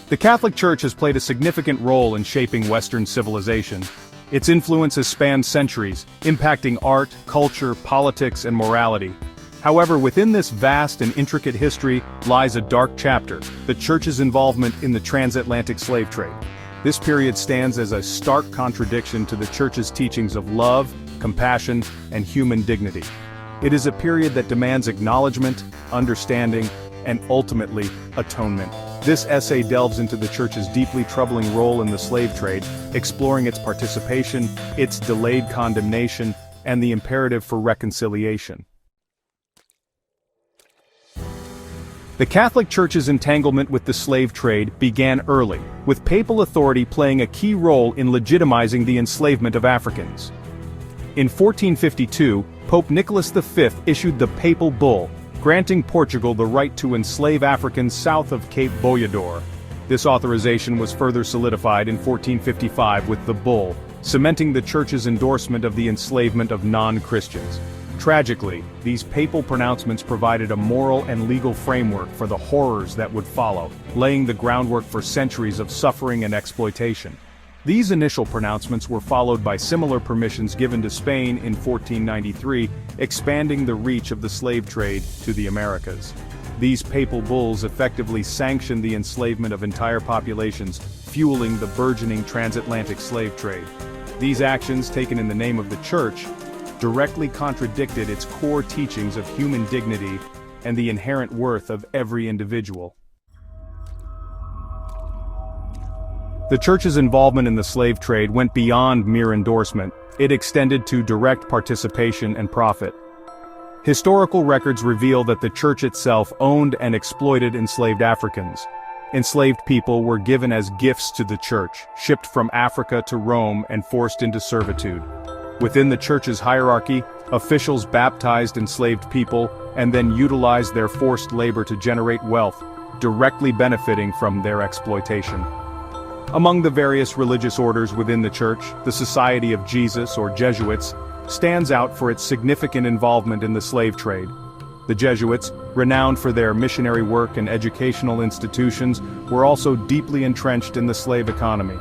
The Catholic Church has played a significant role in shaping Western civilization. Its influence has spanned centuries, impacting art, culture, politics, and morality. However, within this vast and intricate history lies a dark chapter: the Church's involvement in the transatlantic slave trade. This period stands as a stark contradiction to the Church's teachings of love, compassion, and human dignity. It is a period that demands acknowledgement, understanding, and ultimately, atonement. This essay delves into the Church's deeply troubling role in the slave trade, exploring its participation, its delayed condemnation, and the imperative for reconciliation. The Catholic Church's entanglement with the slave trade began early, with papal authority playing a key role in legitimizing the enslavement of Africans. In 1452, Pope Nicholas V issued the Papal Bull, granting Portugal the right to enslave Africans south of Cape Boiador. This authorization was further solidified in 1455 with the Bull, cementing the Church's endorsement of the enslavement of non-Christians. Tragically, these papal pronouncements provided a moral and legal framework for the horrors that would follow, laying the groundwork for centuries of suffering and exploitation. These initial pronouncements were followed by similar permissions given to Spain in 1493, expanding the reach of the slave trade to the Americas. These papal bulls effectively sanctioned the enslavement of entire populations, fueling the burgeoning transatlantic slave trade. These actions, taken in the name of the Church, directly contradicted its core teachings of human dignity and the inherent worth of every individual. The Church's involvement in the slave trade went beyond mere endorsement. It extended to direct participation and profit. Historical records reveal that the Church itself owned and exploited enslaved Africans. Enslaved people were given as gifts to the Church, shipped from Africa to Rome and forced into servitude. Within the Church's hierarchy, officials baptized enslaved people and then utilized their forced labor to generate wealth, directly benefiting from their exploitation. Among the various religious orders within the Church, the Society of Jesus, or Jesuits, stands out for its significant involvement in the slave trade. The Jesuits, renowned for their missionary work and educational institutions, were also deeply entrenched in the slave economy.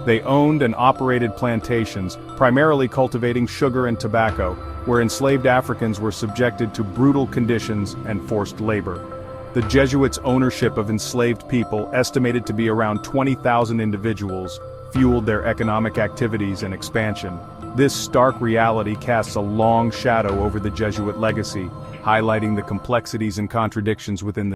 They owned and operated plantations, primarily cultivating sugar and tobacco, where enslaved Africans were subjected to brutal conditions and forced labor. The Jesuits' ownership of enslaved people, estimated to be around 20,000 individuals, fueled their economic activities and expansion. This stark reality casts a long shadow over the Jesuit legacy, highlighting the complexities and contradictions within the